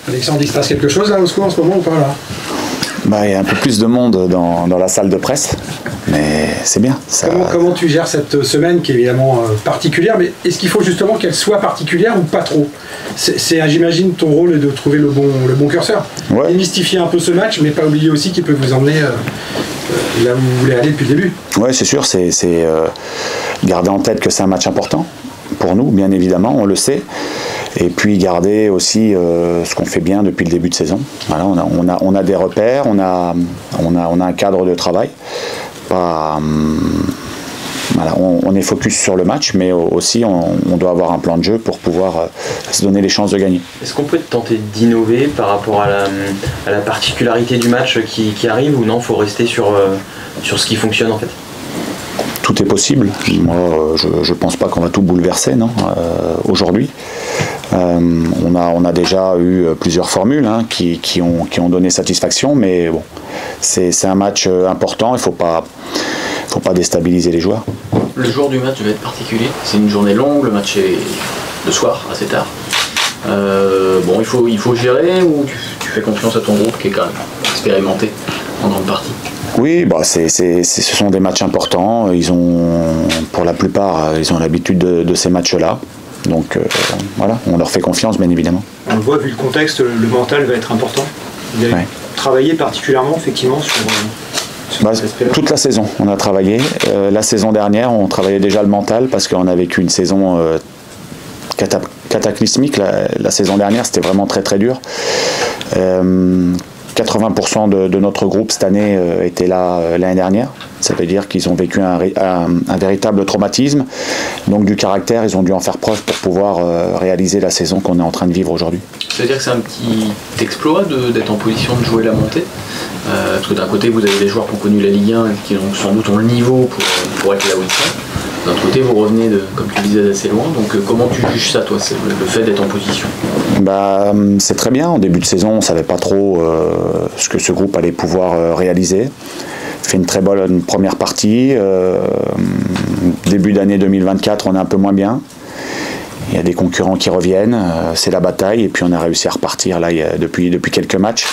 Alexandre, il se passe quelque chose là au score en ce moment ou pas là? Il y a un peu plus de monde dans la salle de presse, mais c'est bien. Ça... Comment tu gères cette semaine qui est évidemment particulière, mais est-ce qu'il faut justement qu'elle soit particulière ou pas trop? J'imagine ton rôle est de trouver le bon curseur. Ouais. Démystifier un peu ce match, mais pas oublier aussi qu'il peut vous emmener là où vous voulez aller depuis le début. Oui, c'est sûr, c'est garder en tête que c'est un match important pour nous, bien évidemment, on le sait. Et puis garder aussi ce qu'on fait bien depuis le début de saison. Voilà, on a des repères, on a un cadre de travail. Voilà, on est focus sur le match, mais aussi on doit avoir un plan de jeu pour pouvoir se donner les chances de gagner. Est-ce qu'on peut tenter d'innover par rapport à la particularité du match qui arrive, ou non, il faut rester sur ce qui fonctionne en fait? Tout est possible. Moi, je ne pense pas qu'on va tout bouleverser, non, aujourd'hui. On a déjà eu plusieurs formules qui ont donné satisfaction, mais bon, c'est un match important, il ne faut pas déstabiliser les joueurs. Le jour du match va être particulier, c'est une journée longue, le match est le soir, assez tard. Il faut gérer, ou tu fais confiance à ton groupe qui est quand même expérimenté en grande partie? Oui, ce sont des matchs importants. Pour la plupart, ils ont l'habitude de ces matchs-là. Donc voilà, on leur fait confiance, bien évidemment. On le voit, vu le contexte, le mental va être important. Vous avez travaillé particulièrement, effectivement, sur cet aspect-là? Toute la saison, on a travaillé. La saison dernière, on travaillait déjà le mental parce qu'on a vécu une saison cataclysmique. La saison dernière, c'était vraiment très très dur. 80% de notre groupe cette année était là l'année dernière. Ça veut dire qu'ils ont vécu un véritable traumatisme. Donc du caractère, ils ont dû en faire preuve pour pouvoir réaliser la saison qu'on est en train de vivre aujourd'hui. Ça veut dire que c'est un petit exploit d'être en position de jouer la montée, parce que d'un côté vous avez des joueurs qui ont connu la Ligue 1 et qui sans doute ont le niveau pour être là où ils sont. D'un autre côté, vous revenez, comme tu disais, d'assez loin. Donc comment tu juges ça, toi, le fait d'être en position? C'est très bien. En début de saison, on ne savait pas trop ce que ce groupe allait pouvoir réaliser. Fait une très bonne première partie. Début d'année 2024, on est un peu moins bien. Il y a des concurrents qui reviennent. C'est la bataille. Et puis on a réussi à repartir là, depuis quelques matchs.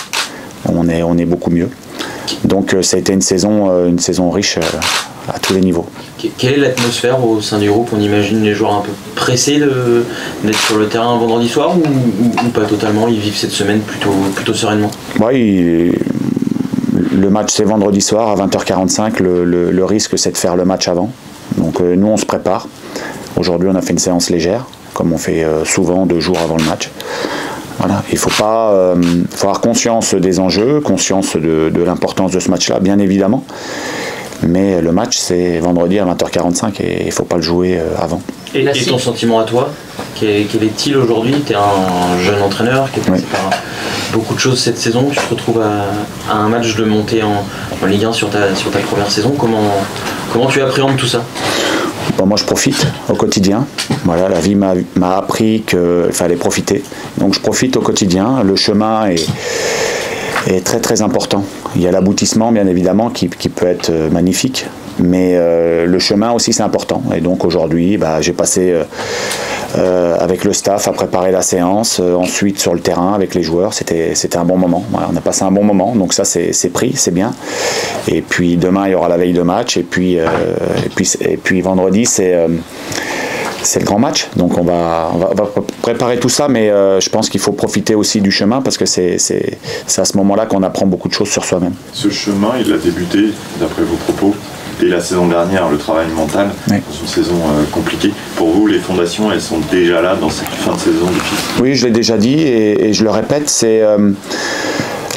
On est beaucoup mieux. Donc ça a été une saison riche à tous les niveaux. Quelle est l'atmosphère au sein du groupe? On imagine les joueurs un peu pressés d'être sur le terrain vendredi soir, ou pas totalement? Ils vivent cette semaine plutôt sereinement? Le match c'est vendredi soir à 20h45. Le risque c'est de faire le match avant. Donc nous on se prépare. Aujourd'hui on a fait une séance légère, comme on fait souvent 2 jours avant le match. Voilà. Il faut avoir conscience des enjeux, conscience de l'importance de ce match-là, bien évidemment. Mais le match, c'est vendredi à 20h45 et il ne faut pas le jouer avant. Et ton sentiment à toi, quel est-il aujourd'hui? Tu es un jeune entraîneur qui est passé par beaucoup de choses cette saison. Tu te retrouves à un match de montée en Ligue 1 sur ta première saison. Comment tu appréhendes tout ça? Moi je profite au quotidien. Voilà, la vie m'a appris qu'il fallait profiter. Donc je profite au quotidien. Le chemin est très très important. Il y a l'aboutissement bien évidemment qui peut être magnifique, mais le chemin aussi c'est important. Et donc aujourd'hui j'ai passé avec le staff à préparer la séance, ensuite sur le terrain avec les joueurs, c'était un bon moment. Voilà, on a passé un bon moment, donc ça c'est pris, c'est bien. Et puis demain il y aura la veille de match, et puis vendredi c'est le grand match, donc on va préparer tout ça, mais je pense qu'il faut profiter aussi du chemin, parce que c'est à ce moment-là qu'on apprend beaucoup de choses sur soi-même. Ce chemin, il a débuté, d'après vos propos, dès la saison dernière, le travail mental, dans une saison compliquée. Pour vous, les fondations, elles sont déjà là dans cette fin de saison difficile? Oui, je l'ai déjà dit, et je le répète, c'est...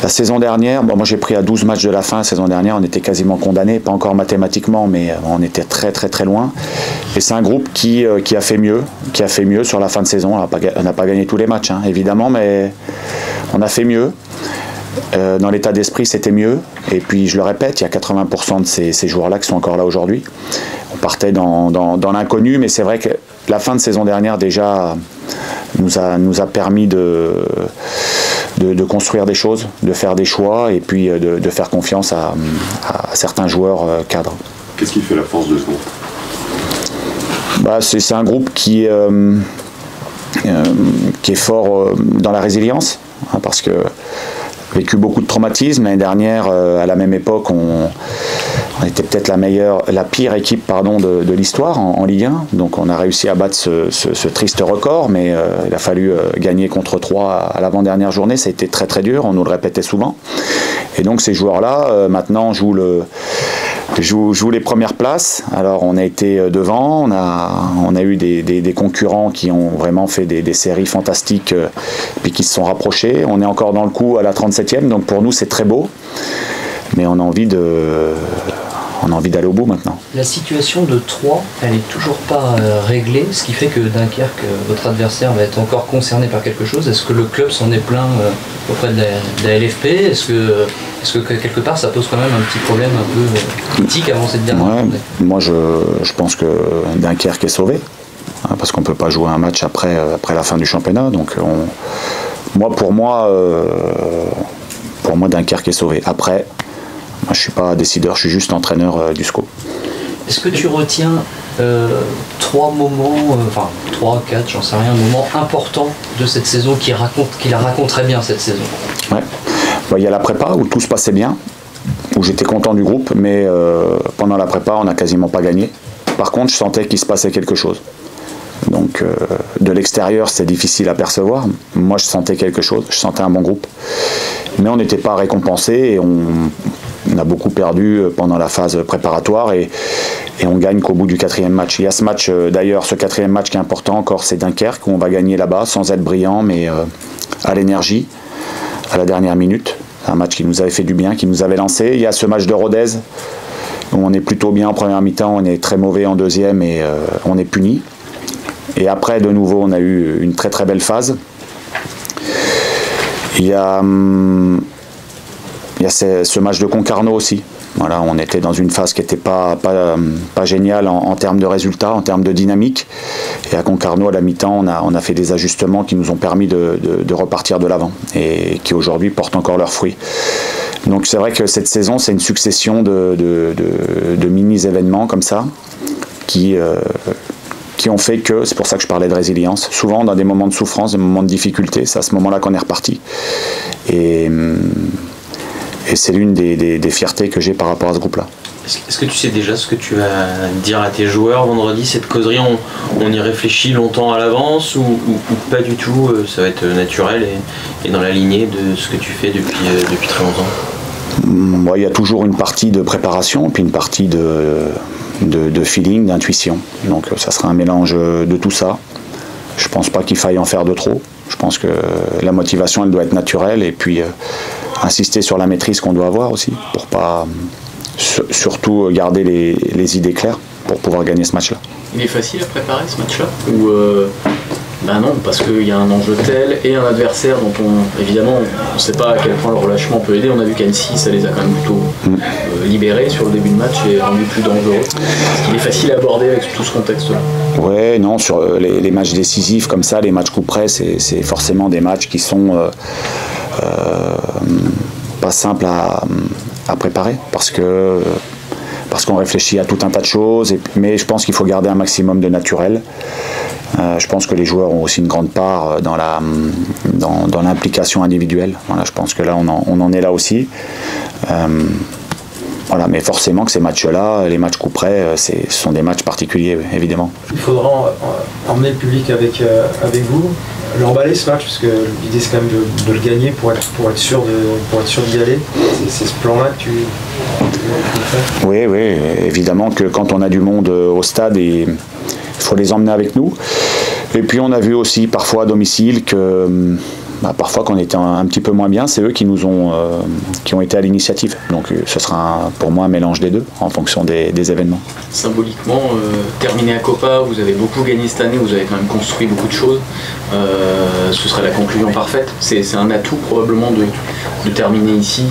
La saison dernière, moi j'ai pris à 12 matchs de la fin. La saison dernière, on était quasiment condamnés, pas encore mathématiquement, mais on était très très très loin. Et c'est un groupe qui a fait mieux, sur la fin de saison. On n'a pas gagné tous les matchs, évidemment, mais on a fait mieux. Dans l'état d'esprit, c'était mieux. Et puis, je le répète, il y a 80% de ces joueurs-là qui sont encore là aujourd'hui. On partait dans l'inconnu, mais c'est vrai que la fin de saison dernière, déjà, nous a permis de construire des choses, de faire des choix, et puis de faire confiance à certains joueurs cadres. Qu'est-ce qui fait la force de ce groupe? C'est un groupe qui est fort dans la résilience, parce que vécu beaucoup de traumatismes. L'année dernière, à la même époque, on était peut-être la pire équipe de l'histoire en Ligue 1. Donc on a réussi à battre ce triste record, mais il a fallu gagner contre 3 à l'avant-dernière journée. Ça a été très très dur, on nous le répétait souvent. Et donc ces joueurs-là, maintenant, jouent les premières places. Alors on a été devant, on a eu des concurrents qui ont vraiment fait des séries fantastiques puis qui se sont rapprochés. On est encore dans le coup à la 37e, donc pour nous c'est très beau, mais on a envie d'aller au bout maintenant. La situation de Troyes, elle n'est toujours pas réglée, ce qui fait que Dunkerque, votre adversaire, va être encore concerné par quelque chose. Est-ce que le club s'en est plaint auprès de la LFP? Est-ce que quelque part ça pose quand même un petit problème un peu critique avant cette dernière journée? Moi je pense que Dunkerque est sauvé, parce qu'on ne peut pas jouer un match après la fin du championnat. Donc pour moi Dunkerque est sauvé. Après, moi, je ne suis pas décideur, je suis juste entraîneur du SCO. Est-ce que tu retiens 3 moments, 3, 4, j'en sais rien, moments importants de cette saison qui la raconterait bien cette saison? Ouais. Il y a la prépa où tout se passait bien, où j'étais content du groupe, mais pendant la prépa, on n'a quasiment pas gagné. Par contre, je sentais qu'il se passait quelque chose. Donc de l'extérieur, c'était difficile à percevoir. Moi, je sentais quelque chose, je sentais un bon groupe. Mais on n'était pas récompensé et on a beaucoup perdu pendant la phase préparatoire et on gagne qu'au bout du 4e match. Il y a ce match, d'ailleurs, ce 4e match qui est important encore, c'est Dunkerque, où on va gagner là-bas, sans être brillant, mais à l'énergie, à la dernière minute. Un match qui nous avait fait du bien, qui nous avait lancé. Il y a ce match de Rodez, où on est plutôt bien en première mi-temps, on est très mauvais en deuxième et on est puni. Et après, de nouveau, on a eu une très très belle phase. Il y a ce match de Concarneau aussi. Voilà, on était dans une phase qui n'était pas géniale en termes de résultats, en termes de dynamique. Et à Concarneau, à la mi-temps, on a fait des ajustements qui nous ont permis de repartir de l'avant et qui aujourd'hui portent encore leurs fruits. Donc c'est vrai que cette saison, c'est une succession de mini-événements comme ça qui ont fait que, c'est pour ça que je parlais de résilience, souvent dans des moments de souffrance, des moments de difficulté, c'est à ce moment-là qu'on est reparti. Et c'est l'une des fiertés que j'ai par rapport à ce groupe-là. Est-ce que tu sais déjà ce que tu vas dire à tes joueurs vendredi? Cette causerie, on y réfléchit longtemps à l'avance ou pas du tout? Ça va être naturel et dans la lignée de ce que tu fais depuis très longtemps? Il y a toujours une partie de préparation puis une partie de feeling, d'intuition. Donc ça sera un mélange de tout ça. Je pense pas qu'il faille en faire de trop. Je pense que la motivation, elle doit être naturelle et puis insister sur la maîtrise qu'on doit avoir aussi pour pas surtout garder les idées claires pour pouvoir gagner ce match-là. Il est facile à préparer ce match-là ou ben non, parce qu'il y a un enjeu tel et un adversaire dont évidemment on ne sait pas à quel point le relâchement peut aider. On a vu qu'Annecy, ça les a quand même plutôt libérés sur le début de match et rendu plus dangereux. Est-ce qu'il est facile à aborder avec tout ce contexte-là? Ouais, non, sur les matchs décisifs comme ça, les matchs coup près, c'est forcément des matchs qui sont pas simples à préparer parce qu'on réfléchit à tout un tas de choses, mais je pense qu'il faut garder un maximum de naturel. Je pense que les joueurs ont aussi une grande part dans l'implication individuelle. Voilà, je pense que là, on en est là aussi. Voilà, mais forcément que ces matchs-là, les matchs coup près, ce sont des matchs particuliers, évidemment. Il faudra emmener le public avec vous, l'emballer ce match, parce que l'idée c'est quand même de le gagner pour être sûr d'y aller. C'est ce plan-là que tu fais? Oui, évidemment que quand on a du monde au stade, il faut les emmener avec nous. Et puis on a vu aussi parfois à domicile que parfois qu'on était un petit peu moins bien, c'est eux qui ont été à l'initiative. Donc ce sera pour moi un mélange des deux en fonction des événements. Symboliquement, terminé à Copa, vous avez beaucoup gagné cette année, vous avez quand même construit beaucoup de choses. Ce serait la conclusion parfaite. C'est un atout probablement de terminer ici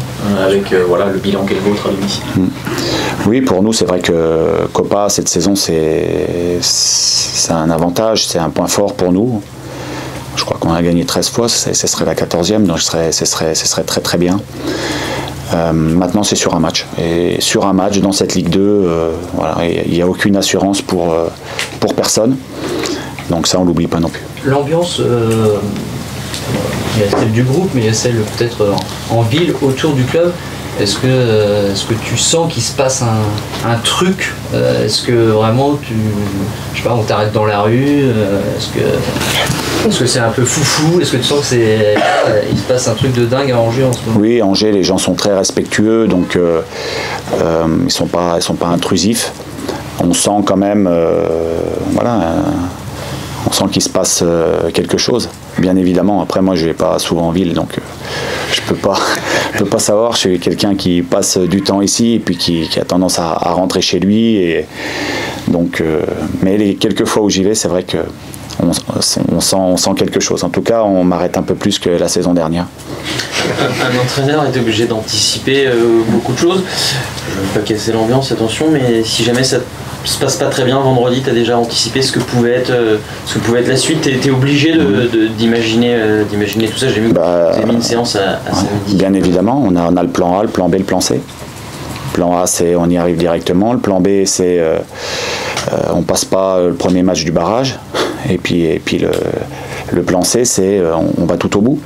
avec le bilan qu'est le vôtre à domicile. Oui, pour nous c'est vrai que Copa cette saison c'est un avantage, c'est un point fort pour nous. Je crois qu'on a gagné 13 fois, ce serait la 14e, donc ce serait très très bien. Maintenant c'est sur un match. Et sur un match dans cette Ligue 2, il n'y a aucune assurance pour personne. Donc ça on l'oublie pas non plus. L'ambiance il y a celle du groupe, mais il y a celle peut-être en ville, autour du club. Est-ce que tu sens qu'il se passe un truc? Est-ce que vraiment je sais pas, on t'arrête dans la rue? Est-ce que c'est un peu foufou? Est-ce que tu sens qu'il se passe un truc de dingue à Angers en ce moment? Oui, Angers, les gens sont très respectueux, donc ils sont pas intrusifs. On sent quand même, on sent qu'il se passe quelque chose. Bien évidemment. Après, moi, je vais pas souvent en ville, donc je peux pas savoir. Je suis quelqu'un qui passe du temps ici et puis qui a tendance à rentrer chez lui. Et donc, mais les quelques fois où j'y vais, c'est vrai que on sent quelque chose. En tout cas, on m'arrête un peu plus que la saison dernière. Un entraîneur est obligé d'anticiper beaucoup de choses. Je ne veux pas casser l'ambiance, attention, mais si jamais ça se passe pas très bien vendredi, tu as déjà anticipé ce que pouvait être la suite. Tu es obligé d'imaginer tout ça. J'ai vu que vous avez mis une séance à samedi. Bien évidemment, on a le plan A, le plan B, le plan C. Le plan A, c'est on y arrive directement. Le plan B, c'est on passe pas le premier match du barrage. Et puis le plan C, c'est on va tout au bout.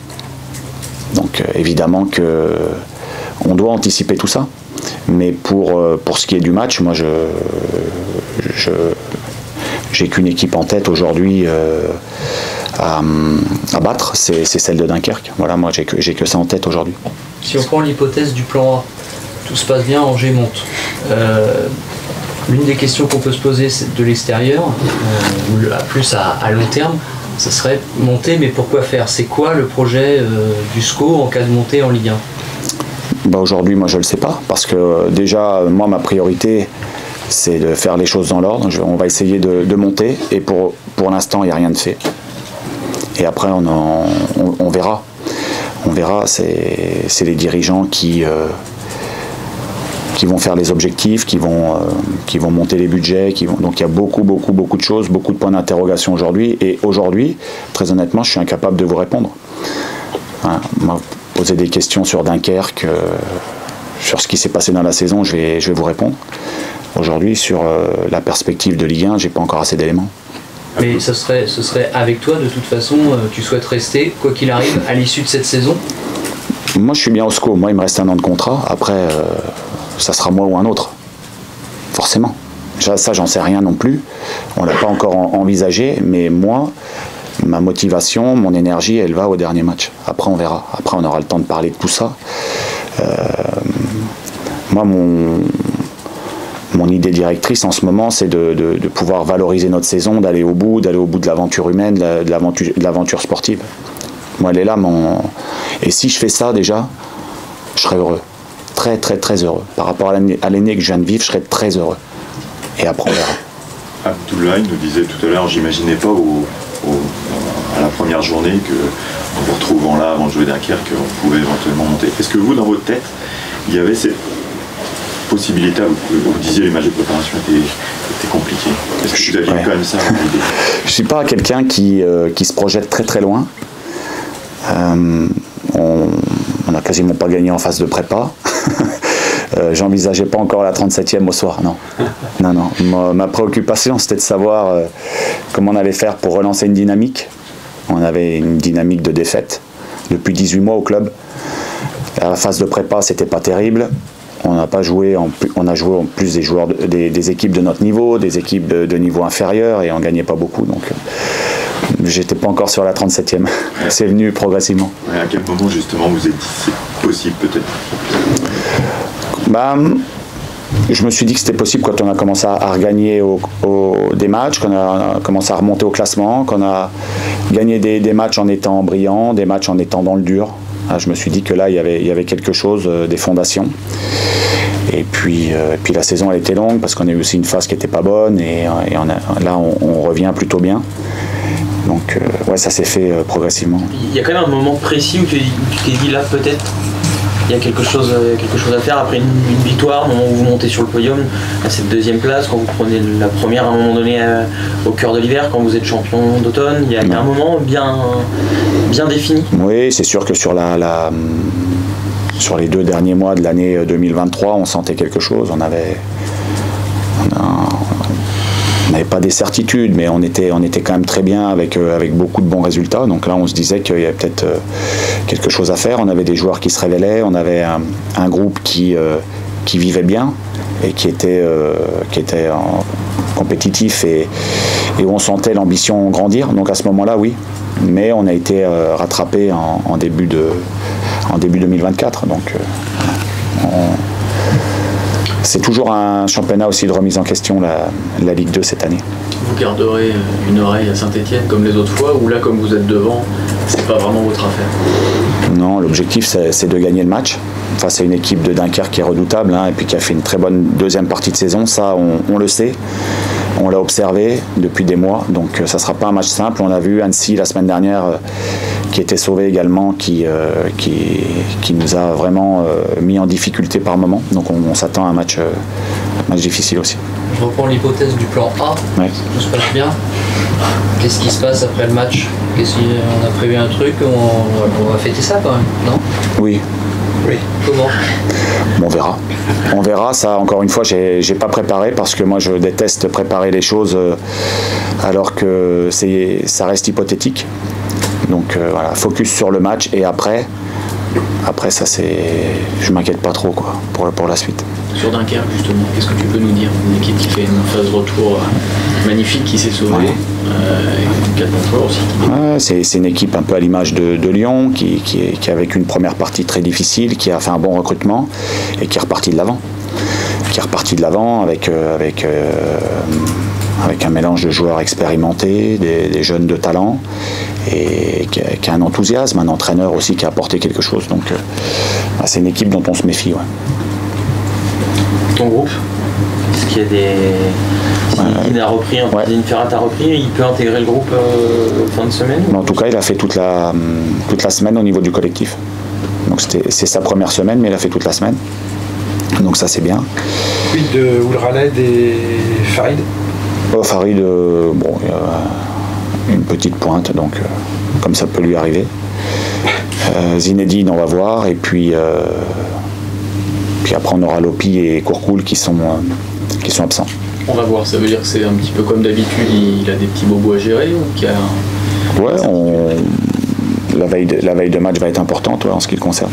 Donc évidemment que on doit anticiper tout ça. Mais pour ce qui est du match, moi j'ai qu'une équipe en tête aujourd'hui à battre, c'est celle de Dunkerque. Voilà, moi j'ai que ça en tête aujourd'hui. Si on prend l'hypothèse du plan A, tout se passe bien, Angers monte. L'une des questions qu'on peut se poser de l'extérieur, plus à long terme, ce serait monter, mais pourquoi faire? C'est quoi le projet du SCO en cas de montée en Ligue 1? Aujourd'hui, moi je ne le sais pas, parce que déjà, moi ma priorité c'est de faire les choses dans l'ordre. On va essayer de monter, et pour l'instant il n'y a rien de fait. Et après on verra. On verra, c'est les dirigeants qui vont faire les objectifs, qui vont monter les budgets, donc il y a beaucoup de choses, beaucoup de points d'interrogation aujourd'hui. Et aujourd'hui, très honnêtement, je suis incapable de vous répondre. Voilà. Moi, poser des questions sur Dunkerque, sur ce qui s'est passé dans la saison, je vais vous répondre. Aujourd'hui, sur la perspective de Ligue 1, j'ai pas encore assez d'éléments. Mais ce serait avec toi, de toute façon, tu souhaites rester, quoi qu'il arrive, à l'issue de cette saison? Moi, je suis bien au SCO. Moi, il me reste un an de contrat. Après, ça sera moi ou un autre. Forcément. Ça, j'en sais rien non plus. On l'a pas encore envisagé, mais moi, ma motivation, mon énergie, elle va au dernier match. Après, on verra. Après, on aura le temps de parler de tout ça. Moi, mon idée directrice en ce moment, c'est de pouvoir valoriser notre saison, d'aller au bout de l'aventure humaine, de l'aventure sportive. Moi, elle est là. Et si je fais ça, déjà, je serai heureux. Très, très, très heureux. Par rapport à l'année que je viens de vivre, je serai très heureux. Et après, on verra. Abdoulaye nous disait tout à l'heure, j'imaginais pas à la première journée qu'en vous retrouvant là avant de jouer Dunkerque, on pouvait éventuellement monter. Est-ce que vous, dans votre tête, il y avait cette possibilité, vous disiez les matchs de préparation étaient compliqués. Est-ce que vous aviez quand même ça en idée? Je suis pas quelqu'un qui se projette très très loin. On n'a quasiment pas gagné en phase de prépa. J'envisageais pas encore la 37e au soir, non. Ma préoccupation, c'était de savoir comment on allait faire pour relancer une dynamique. On avait une dynamique de défaite depuis 18 mois au club. La phase de prépa, c'était pas terrible. On a joué en plus des joueurs, des équipes de notre niveau, des équipes de niveau inférieur, et on gagnait pas beaucoup. Donc j'étais pas encore sur la 37e. C'est venu progressivement. Et à quel moment justement vous êtes dit c'est possible peut-être? Je me suis dit que c'était possible quand on a commencé à regagner des matchs, qu'on a commencé à remonter au classement, qu'on a gagné des matchs en étant brillant, des matchs en étant dans le dur. Je me suis dit que là, il y avait quelque chose, des fondations. Et puis la saison, elle était longue parce qu'on a eu aussi une phase qui n'était pas bonne. Et là, on revient plutôt bien. Donc, ça s'est fait progressivement. Il y a quand même un moment précis où tu t'es dit là, peut-être, il y a quelque chose à faire après une victoire, au moment où vous montez sur le podium, à cette deuxième place, quand vous prenez la première à un moment donné au cœur de l'hiver, quand vous êtes champion d'automne, il y a un moment bien défini. Oui, c'est sûr que sur les 2 derniers mois de l'année 2023, on sentait quelque chose. On a n'avait pas des certitudes, mais on était quand même très bien avec beaucoup de bons résultats. Donc là, on se disait qu'il y avait peut-être quelque chose à faire. On avait des joueurs qui se révélaient, on avait un groupe qui vivait bien et qui était compétitif et où on sentait l'ambition grandir. Donc à ce moment-là, oui. Mais on a été rattrapé en début 2024. Donc c'est toujours un championnat aussi de remise en question, la Ligue 2 cette année. Vous garderez une oreille à Saint-Etienne comme les autres fois, ou là, comme vous êtes devant, c'est pas vraiment votre affaire? Non, l'objectif c'est de gagner le match. Enfin, c'est une équipe de Dunkerque qui est redoutable, et puis qui a fait une très bonne deuxième partie de saison. Ça, on le sait. On l'a observé depuis des mois, donc ça ne sera pas un match simple. On a vu Annecy la semaine dernière qui était sauvé également, qui nous a vraiment mis en difficulté par moment. Donc on s'attend à un match difficile aussi. Je reprends l'hypothèse du plan A. Ouais. Tout se passe bien. Qu'est-ce qui se passe après le match? On a prévu un truc, on va fêter ça quand même, non? Oui. Comment? On verra. On verra, ça encore une fois, j'ai pas préparé parce que moi je déteste préparer les choses alors que ça reste hypothétique. Donc voilà, focus sur le match et après ça je m'inquiète pas trop quoi pour la suite. Sur Dunkerque justement, qu'est-ce que tu peux nous dire? Une équipe qui fait une phase retour magnifique, qui s'est sauvée, et 4 bons joueurs aussi. Ouais, c'est une équipe un peu à l'image de Lyon qui a vécu une première partie très difficile, qui a fait un bon recrutement et qui est reparti de l'avant. Avec un mélange de joueurs expérimentés, des jeunes de talent et qui a un enthousiasme, un entraîneur aussi qui a apporté quelque chose. Donc c'est une équipe dont on se méfie. Ouais. Ton groupe, est-ce qu'il y a des... Si Zinedine a repris, Zinedine Ferrat a repris, il peut intégrer le groupe fin de semaine? En tout cas, il a fait toute la semaine au niveau du collectif. Donc c'est sa première semaine, mais il a fait toute la semaine. Donc ça c'est bien. Puis de Oulraled et Farid. Farid, il y a une petite pointe, donc comme ça peut lui arriver. Zinedine, on va voir, et puis après on aura Lopi et Courcoul qui sont absents. On va voir, ça veut dire que c'est un petit peu comme d'habitude, il a des petits bobos à gérer ou qu'il y a... Ouais, la veille de match va être importante en ce qui le concerne.